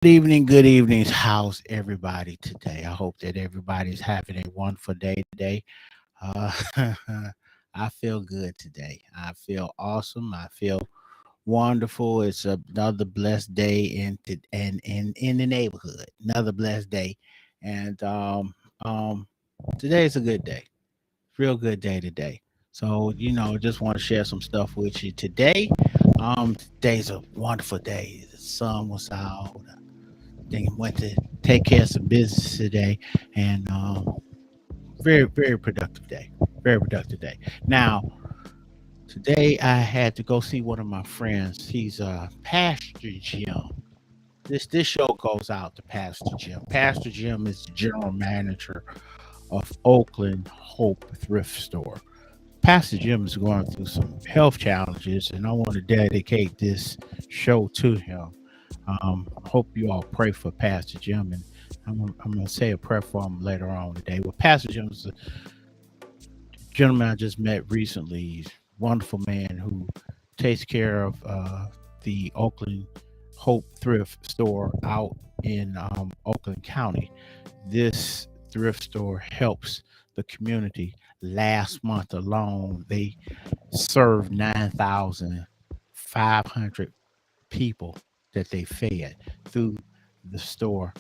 Good evening. How's everybody today? I hope that everybody's having a wonderful day today. Uh, I feel good today. I feel awesome. I feel wonderful. It's another blessed day in the neighborhood. Another blessed day, and today is a good day. Real good day today. So just want to share some stuff with you today. Today's a wonderful day. The sun was out. They went to take care of some business today, and very very productive day. Very productive day. Now today I had to go see one of my friends. He's Pastor Jim. This show goes out to Pastor Jim. Pastor Jim is the general manager of Oakland Hope Thrift Store. Pastor Jim is going through some health challenges, and I want to dedicate this show to him. Hope you all pray for Pastor Jim, and I'm going to say a prayer for him later on today. Well, Pastor Jim is a gentleman I just met recently. He's a wonderful man who takes care of the Oakland Hope Thrift Store out in Oakland County. This thrift store helps the community. Last month alone, they served 9,500 people that they fed through the store.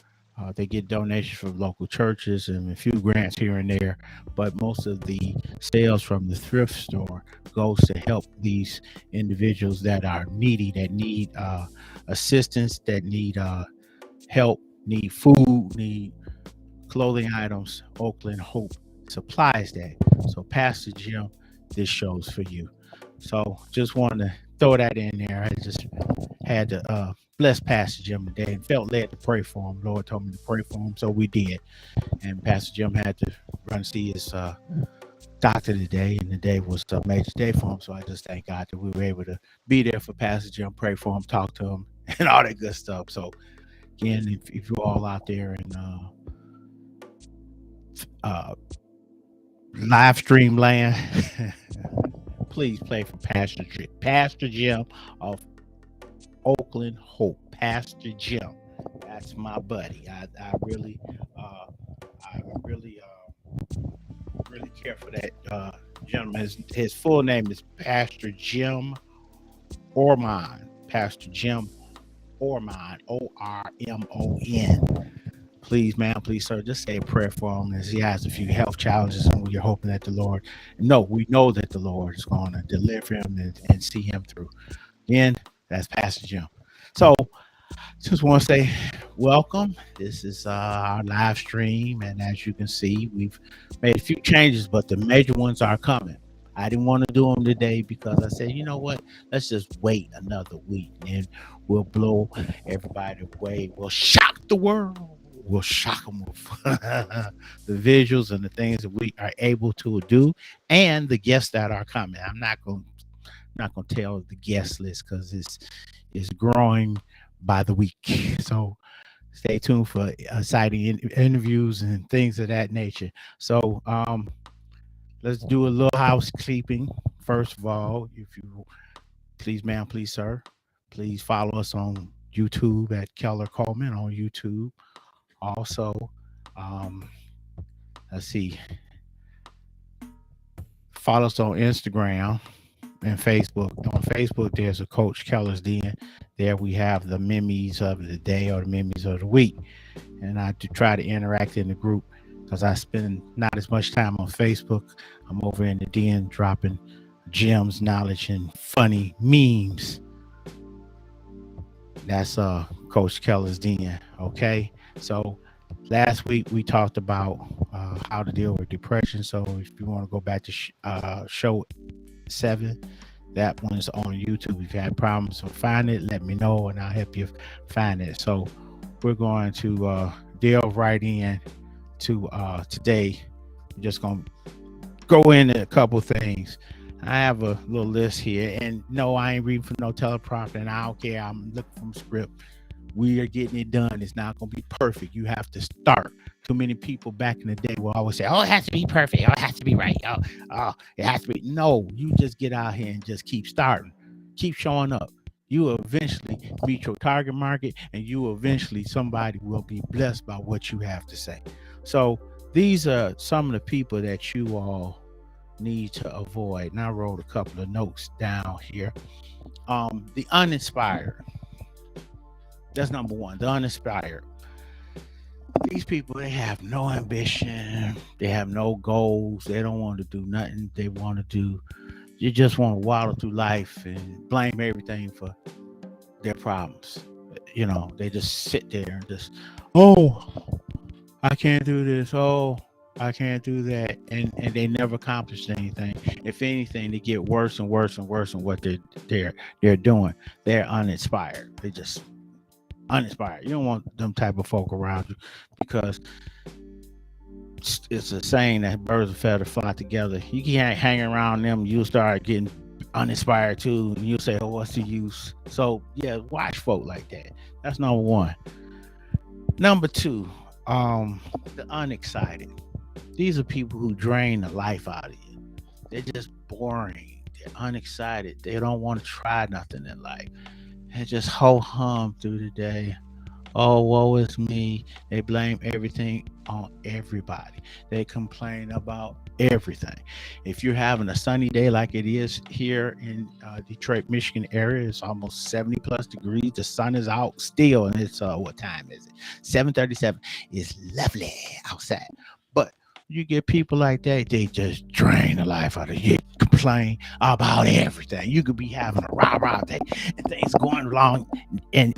They get donations from local churches and a few grants here and there, but most of the sales from the thrift store goes to help these individuals that are needy, that need assistance, that need help, need food, need clothing items. Oakland Hope supplies that. So, Pastor Jim, this show's for you. So, just wanted to throw that in there. I just had to bless Pastor Jim today and felt led to pray for him. Lord told me to pray for him, so we did. And Pastor Jim had to run see his doctor today, and the day was a major day for him. So I just thank God that we were able to be there for Pastor Jim, pray for him, talk to him, and all that good stuff. So again, if you're all out there in uh, live stream land, please play for Pastor Jim of Oakland Hope. Pastor Jim, that's my buddy. I really, I really, really care for that gentleman. His full name is Pastor Jim Ormond. Pastor Jim Ormond, Ormon. Please, man, please, sir, just say a prayer for him as he has a few health challenges, and we're hoping that the Lord, no, we know that the Lord is going to deliver him and see him through. Again, that's Pastor Jim. So, just want to say welcome. This is our live stream, and as you can see, we've made a few changes, but the major ones are coming. I didn't want to do them today because I said, you know what? Let's just wait another week, and we'll blow everybody away. We'll shock the world. We'll shock them with the visuals and the things that we are able to do, and the guests that are coming. I'm not gonna tell the guest list because it's growing by the week. So stay tuned for exciting interviews and things of that nature. So let's do a little housekeeping. First of all, if you please, ma'am, please, sir, please follow us on YouTube at Keller Coleman on YouTube. Also, um, let's see, follow us on Instagram and Facebook. On Facebook, there's a Coach Keller's Den. There we have the memes of the day or the memes of the week. And I do try to interact in the group because I spend not as much time on Facebook. I'm over in the den dropping gems, knowledge, and funny memes. That's Coach Keller's Den. Okay. So last week we talked about how to deal with depression. So if you want to go back to show 7, that one is on YouTube. If you have problems with finding it, let me know and I'll help you find it. So we're going to delve right in to today. We're just going to go into a couple things. I have a little list here, and no, I ain't reading from no teleprompter, and I don't care. I'm looking from script. We are getting it done. It's not going to be perfect. You have to start. Too many people back in the day will always say, "Oh, it has to be perfect. Oh, it has to be right. Oh, it has to be." No, you just get out here and just keep starting. Keep showing up. You will eventually meet your target market, and you will eventually somebody will be blessed by what you have to say. So these are some of the people that you all need to avoid. And I wrote a couple of notes down here. The uninspired. That's number one. The uninspired. These people, they have no ambition. They have no goals. They don't want to do nothing. They want to do. You just want to waddle through life and blame everything for their problems. They just sit there and just, oh, I can't do this. Oh, I can't do that, and they never accomplished anything. If anything, they get worse and worse and worse in what they're doing. They're uninspired. They just uninspired. You don't want them type of folk around you, because it's a saying that birds of feather flock together. You can't hang around them. You'll start getting uninspired too, and you'll say, "Oh, what's the use?" So yeah, watch folk like that. That's number one. Number two, the unexcited. These are people who drain the life out of you. They're just boring. They're unexcited. They don't want to try nothing in life. And just ho hum through the day. Oh, woe is me. They blame everything on everybody. They complain about everything. If you're having a sunny day like it is here in Detroit, Michigan area, it's almost 70 plus degrees. The sun is out still, and it's what time is it? 7:37. It's lovely outside. But you get people like that, they just drain the life out of you. Complain about everything. You could be having a rah-rah day and things going along and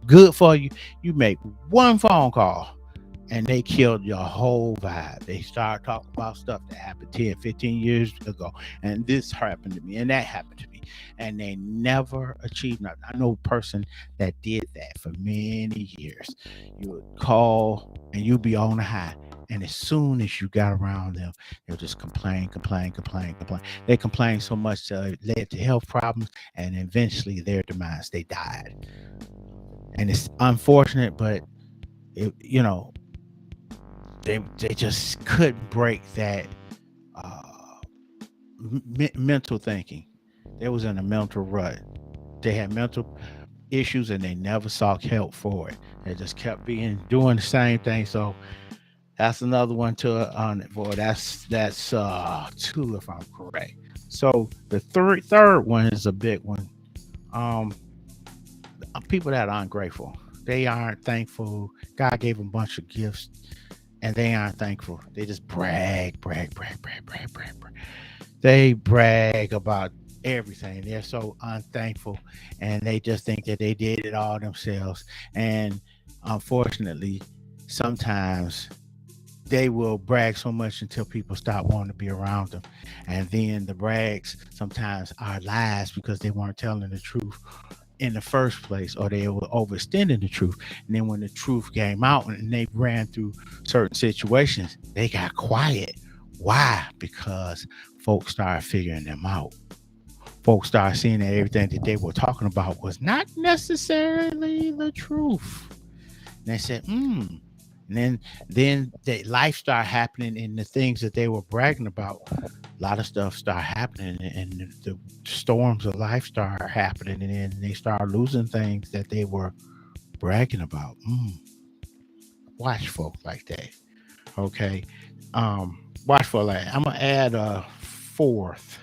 good for you. You make one phone call and they killed your whole vibe. They start talking about stuff that happened 10, 15 years ago. And this happened to me and that happened to me. And they never achieved nothing. I know a person that did that for many years. You would call and you'd be on the high. And as soon as you got around them, they'll just complain, complain, complain, complain. They complained so much it led to health problems, and eventually their demise. They died, and it's unfortunate, but it, you know they just couldn't break that uh, mental thinking. They was in a mental rut. They had mental issues, and they never sought help for it. They just kept being doing the same thing. So that's another one to on it for. That's two if I'm correct. So the third one is a big one. Um, People that are ungrateful. They aren't thankful. God gave them a bunch of gifts, and they aren't thankful. They just brag, brag, brag, brag, brag, brag, brag. They brag about everything. They're so unthankful, and they just think that they did it all themselves. And unfortunately, sometimes they will brag so much until people stop wanting to be around them. And then the brags sometimes are lies because they weren't telling the truth in the first place, or they were overextending the truth. And then when the truth came out and they ran through certain situations, they got quiet. Why? Because folks started figuring them out. Folks started seeing that everything that they were talking about was not necessarily the truth. And they said, And then the life started happening, and the things that they were bragging about, a lot of stuff started happening, and the storms of life started happening, and then they started losing things that they were bragging about. Watch folk like that. Okay. Watch for that. I'm gonna add a fourth.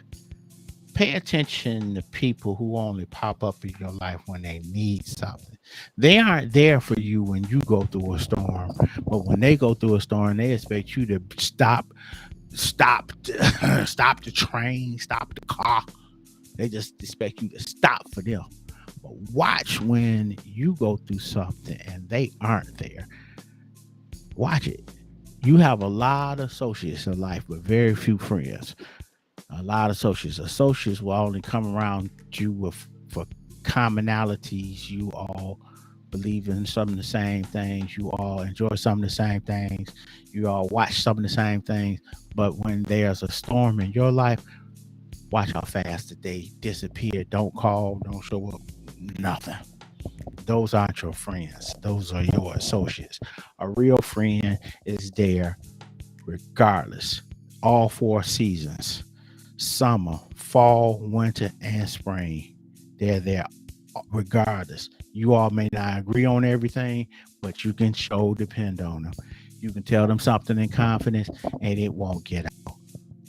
Pay attention to people who only pop up in your life when they need something. They aren't there for you when you go through a storm, but when they go through a storm, they expect you to stop, stop the train, stop the car. They just expect you to stop for them. But watch when you go through something and they aren't there. Watch it. You have a lot of associates in life, but very few friends. A lot of associates will only come around you with for commonalities. You all believe in some of the same things. You all enjoy some of the same things. You all watch some of the same things. But when there's a storm in your life, watch how fast that they disappear. Don't call, don't show up, nothing. Those aren't your friends. Those are your associates. A real friend is there regardless. All four seasons: summer, fall, winter, and spring. They're there regardless. You all may not agree on everything, but you can show depend on them. You can tell them something in confidence and it won't get out.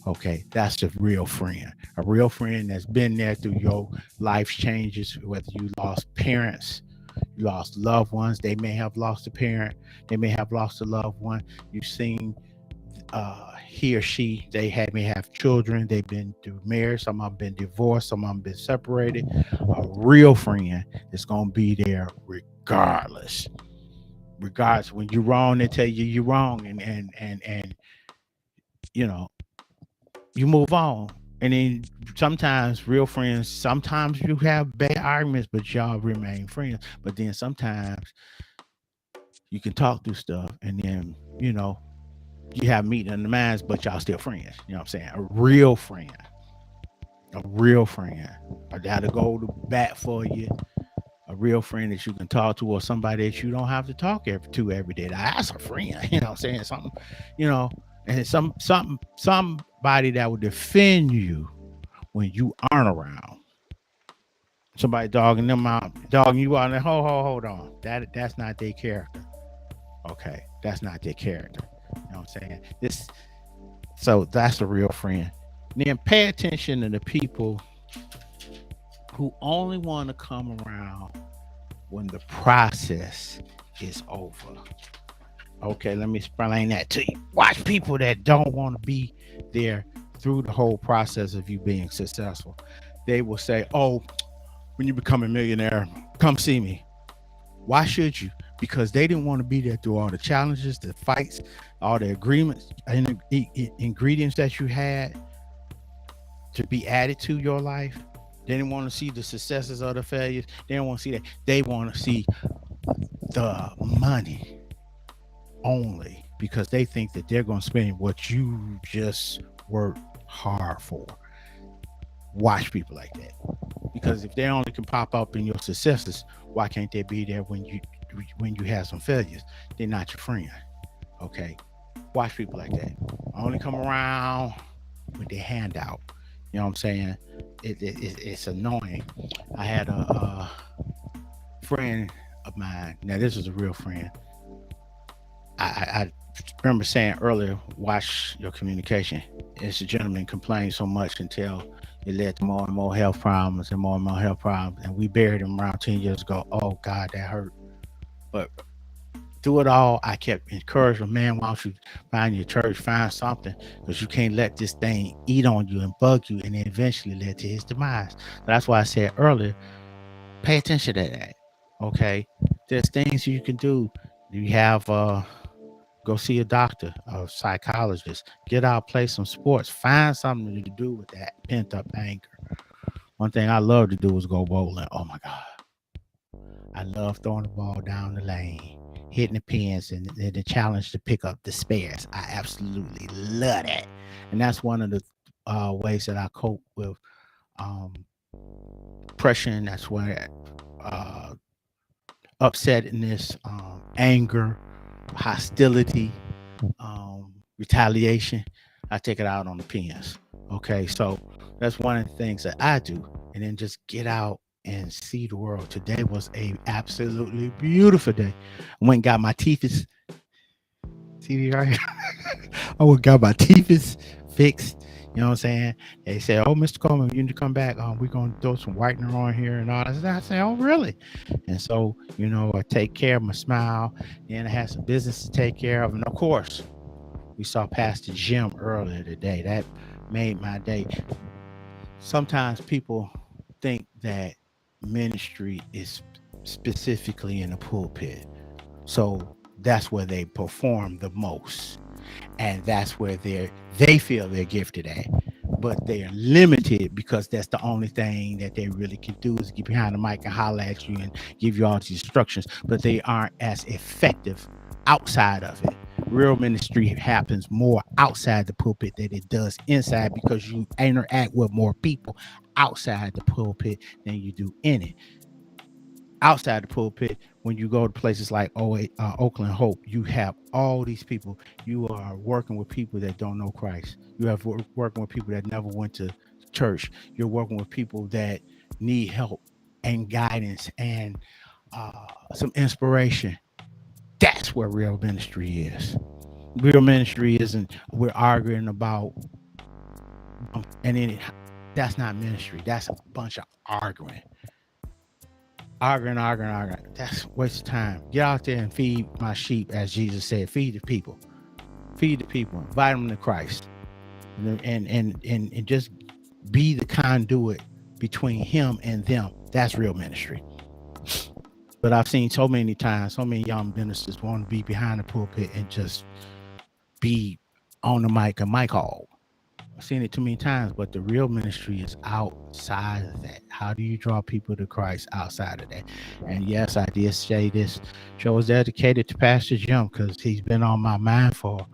Okay, that's a real friend. A real friend that's been there through your life changes, whether you lost parents, you lost loved ones. They may have lost a parent, they may have lost a loved one. You've seen he or she, they had may have children, they've been through marriage, some of them been divorced, some of them been separated. A real friend is gonna be there regardless. Regardless, when you're wrong, they tell you you're wrong, and you know you move on. And then sometimes real friends, sometimes you have bad arguments, but y'all remain friends. But then sometimes you can talk through stuff, and then you have meeting in the minds, but y'all still friends. You know what I'm saying? A real friend, a guy to go to bat for you, a real friend that you can talk to, or somebody that you don't have to talk to every day. That's a friend. You know what I'm saying? Something, you know, and somebody that will defend you when you aren't around. Somebody dogging them out, dogging you out, and hold on. That's not their character. Okay, that's not their character. You know what I'm saying? So that's a real friend. Then pay attention to the people who only want to come around when the process is over. Okay, let me explain that to you. Watch people that don't want to be there through the whole process of you being successful. They will say, "Oh, when you become a millionaire, come see me." Why should you? Because they didn't want to be there through all the challenges, the fights, all the agreements and ingredients that you had to be added to your life. They didn't want to see the successes or the failures. They didn't want to see that. They want to see the money only because they think that they're going to spend what you just worked hard for. Watch people like that. Because if they only can pop up in your successes, why can't they be there when you have some failures? They're not your friend. Okay. Watch people like that. Only come around with their hand out. You know what I'm saying? It's annoying. I had a friend of mine. Now this was a real friend. I remember saying earlier, watch your communication. It's a gentleman complained so much until it led to more and more health problems and more health problems. And we buried him around 10 years ago. Oh God, that hurt. But through it all, I kept encouraging, man, why don't you find your church, find something, because you can't let this thing eat on you and bug you and then eventually lead to his demise. So that's why I said earlier, pay attention to that. Okay. There's things you can do. You have go see a doctor, a psychologist, get out, play some sports, find something to do with that pent up anger. One thing I love to do is go bowling. Oh my God. I love throwing the ball down the lane, hitting the pins, and the challenge to pick up the spares. I absolutely love that. And that's one of the ways that I cope with um, depression. That's where uh, upsetness, anger, hostility, retaliation. I take it out on the pins. Okay, so that's one of the things that I do, and then just get out and see the world. Today was a absolutely beautiful day. I went and got my teeth TV right here. I went and got my teeth fixed. You know what I'm saying? They said, "Oh, Mr. Coleman, you need to come back. We're gonna throw some whitener on here and all that." I said, "Oh, really?" And so, I take care of my smile. Then I had some business to take care of, and of course, we saw Pastor Jim earlier today. That made my day. Sometimes people think that ministry is specifically in the pulpit. So that's where they perform the most. And that's where they feel they're gifted at. But they're limited because that's the only thing that they really can do is get behind the mic and holler at you and give you all these instructions. But they aren't as effective outside of it. Real ministry happens more outside the pulpit than it does inside because you interact with more people outside the pulpit than you do in it. Outside the pulpit, when you go to places like Oakland Hope, you have all these people. You are working with people that don't know Christ. You have working with people that never went to church. You're working with people that need help. and guidance and some inspiration. That's where real ministry is. Real ministry isn't we're arguing about and then that's not ministry. That's a bunch of arguing. That's a waste of time. Get out there and feed my sheep, as Jesus said. Feed the people. Feed the people. Invite them to Christ, and just be the conduit between Him and them. That's real ministry. But I've seen so many times, so many young ministers want to be behind the pulpit and just be on the mic, a mic hog. I've seen it too many times, but the real ministry is outside of that. How do you draw people to Christ outside of that? And yes, I did say this show was dedicated to Pastor Jim because he's been on my mind for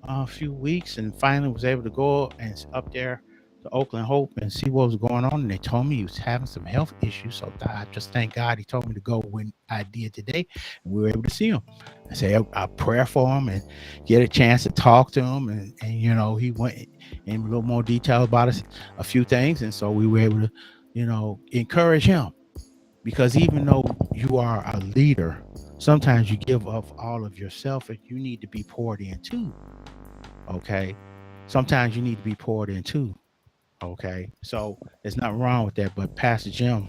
a few weeks, and finally was able to go and up there to Oakland Hope and see what was going on. And they told me he was having some health issues. So I just thank God he told me to go when I did today, and we were able to see him. I say a prayer for him and get a chance to talk to him. And he went in a little more detail about us, a few things. And so we were able to, encourage him, because even though you are a leader, sometimes you give up all of yourself and you need to be poured into. Okay. Sometimes you need to be poured into. Okay. So there's nothing wrong with that. But Pastor Jim,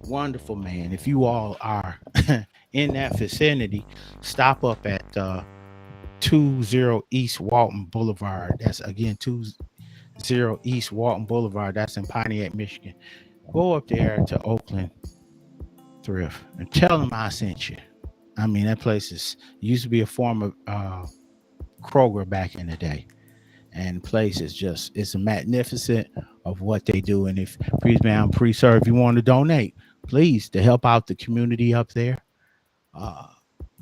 wonderful man. If you all are in that vicinity, stop up at 20 East Walton Boulevard. That's again 20 East Walton Boulevard. That's in Pontiac, Michigan. Go up there to Oakland Thrift and tell them I sent you. I mean, that place used to be a former Kroger back in the day. And the place is it's magnificent of what they do. And if pre-serve, if you want to donate, please, to help out the community up there,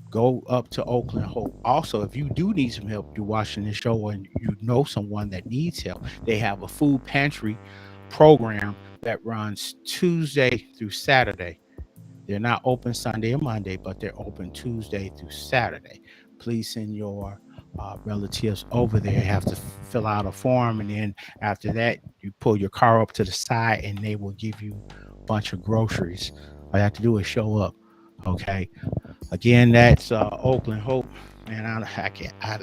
go up to Oakland Hope. Also, if you do need some help, you're watching this show and you know someone that needs help, they have a food pantry program that runs Tuesday through Saturday. They're not open Sunday or Monday, but they're open Tuesday through Saturday. Please send your relatives over there. You have to fill out a form, and then after that, you pull your car up to the side, and they will give you a bunch of groceries. All you have to do is show up. Okay. Again, that's Oakland Hope. And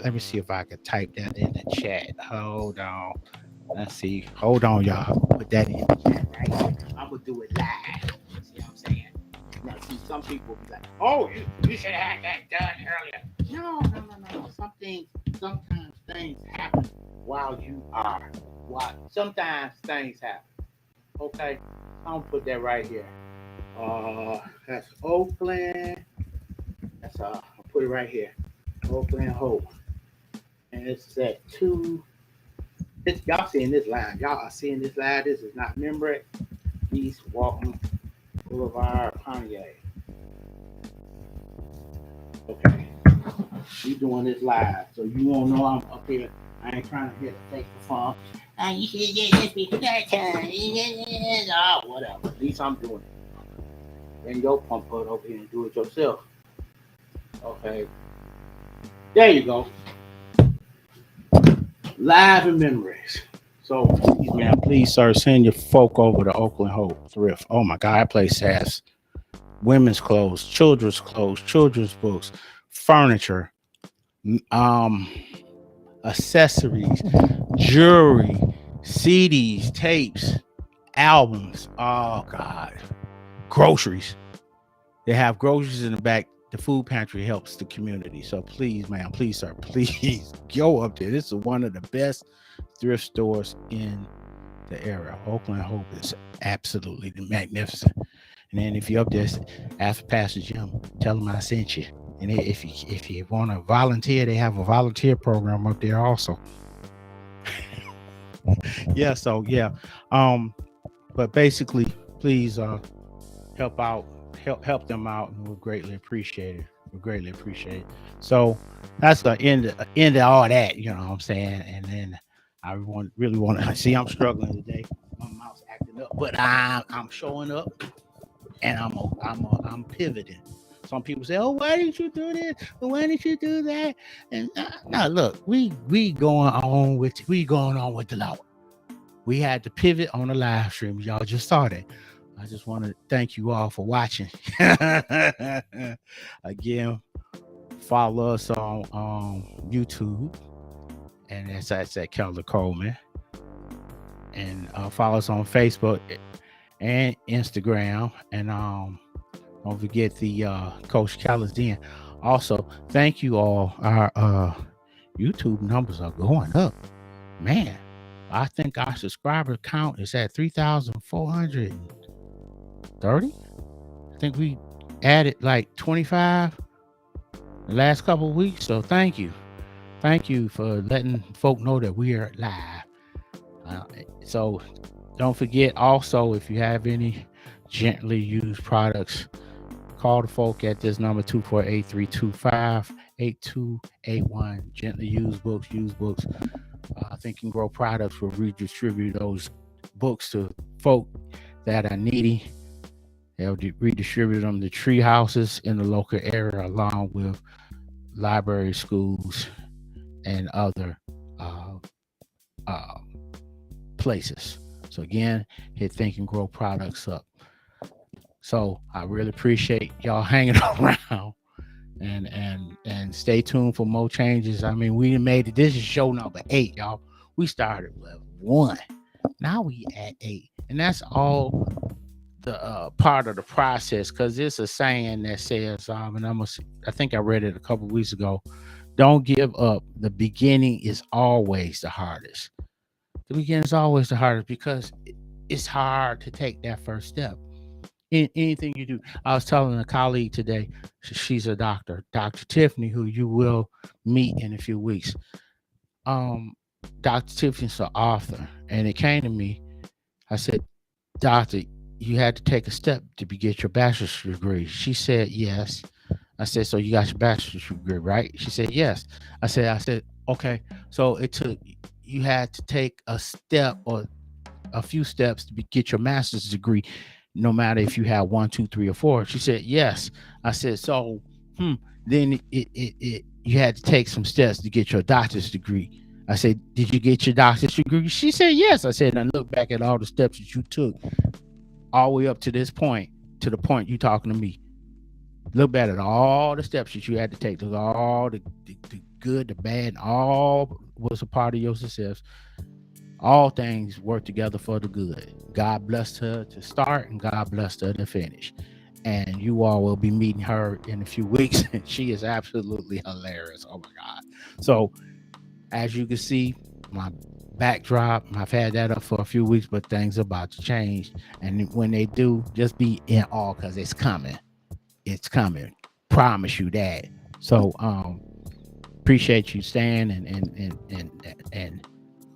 let me see if I can type that in the chat. Hold on. Let's see. Hold on, y'all. Put that in the chat right. I'm gonna do it live. See what I'm saying? Now, see, some people be like, "Oh, you should have had that done earlier." No. Sometimes things happen while you are. Sometimes things happen. Okay, I'm gonna put that right here. That's Oakland. I'll put it right here. Oakland Hope, and it's at 2. Y'all seeing this line? Y'all are seeing this line. This is not Membret East Walton Boulevard, Pontiac. Okay, we doing this live, so you won't know I'm up here. I ain't trying to hit a fake perform. You should get this before that time. Oh, whatever. At least I'm doing it. Bring your pump hood over here and do it yourself. Okay. There you go. Live in memories. So, please, sir, send your folk over to Oakland Hope Thrift. Oh my God, that place has women's clothes, children's books, furniture, accessories, jewelry, CDs, tapes, albums. Oh God, groceries. They have groceries in the back. The food pantry helps the community. So please, ma'am, please, sir, please go up there. This is one of the best thrift stores in the area. Oakland Hope is absolutely magnificent. And then if you're up there, ask Pastor Jim, tell him I sent you. And if you want to volunteer, they have a volunteer program up there also. Yeah. So yeah. But basically, please help them out, and we'll greatly appreciate it. So that's the end of all that, you know what I'm saying? And then I really want to see, I'm struggling today. My mouth's acting up, but I'm showing up, and I'm pivoting. Some people say, "Oh, why didn't you do this? Why didn't you do that?" And no, look, we going on with the Lord. We had to pivot on the live stream. Y'all just saw that. I just want to thank you all for watching. Again, follow us on YouTube, and that's at Keller Coleman, and follow us on Facebook and Instagram, and don't forget the Coach Keller's Den. Also, thank you all. Our YouTube numbers are going up, man. I think our subscriber count is at 3,430. I think we added like 25 the last couple of weeks. So thank you. Thank you for letting folk know that we are live. So don't forget also, if you have any gently used products, call the folk at this number 248-325-8281. Gently used books, Think and Grow Products will redistribute those books to folk that are needy. They'll redistribute them to tree houses in the local area, along with library, schools, and other places. So again, hit Think and Grow Products up. So I really appreciate y'all hanging around, and stay tuned for more changes. I mean, we made it. This is show number 8, y'all. We started with 1. Now we at 8, and that's all the part of the process, because it's a saying that says, and I think I read it a couple weeks ago. Don't give up. The beginning is always the hardest. The beginning is always the hardest because it's hard to take that first step in anything you do. I was telling a colleague today, she's a doctor, Dr. Tiffany, who you will meet in a few weeks. Dr. Tiffany's an author, and it came to me. I said, Doctor, you had to take a step to get your bachelor's degree. She said, yes. I said, so you got your bachelor's degree, right? She said, yes. I said, okay. So you had to take a step or a few steps to get your master's degree, no matter if you have 1, 2, 3, or 4. She said, yes. I said, so, then you had to take some steps to get your doctor's degree. I said, did you get your doctor's degree? She said, yes. I said, now look back at all the steps that you took all the way up to this point, to the point you talking to me. Look back at all the steps that you had to take. All the good, the bad, all was a part of your success. All things work together for the good. God blessed her to start, and God blessed her to finish. And you all will be meeting her in a few weeks. She is absolutely hilarious. Oh my God. So as you can see, my backdrop, I've had that up for a few weeks, but things are about to change. And when they do, just be in awe, because it's coming. It's coming. Promise you that. So appreciate you staying and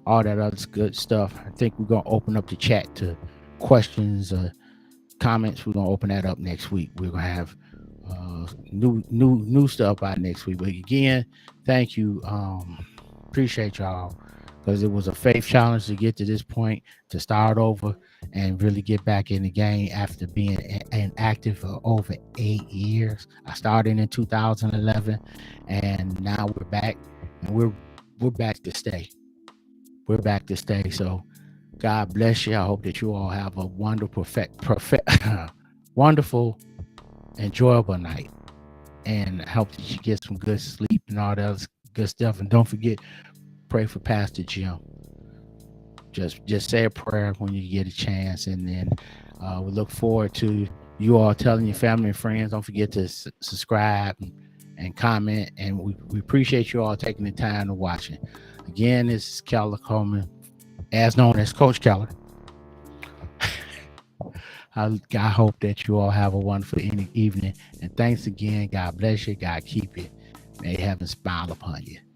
all that other good stuff. I think we're gonna open up the chat to questions, comments. We're gonna open that up next week. We're gonna have new stuff by next week. But again, thank you. Appreciate y'all, because it was a faith challenge to get to this point, to start over and really get back in the game after being inactive for over 8 years. I started in 2011, and now we're back, and we're back to stay. We're back to stay. So God bless you. I hope that you all have a wonderful, wonderful, enjoyable night, and I hope that you get some good sleep and all that other good stuff. And don't forget, pray for Pastor Jim. Just say a prayer when you get a chance, and then we look forward to you all telling your family and friends. Don't forget to subscribe and comment, and we appreciate you all taking the time to watch it. Again, this is Keller Coleman, as known as Coach Keller. I hope that you all have a wonderful evening, and thanks again. God bless you. God keep you. May heaven smile upon you.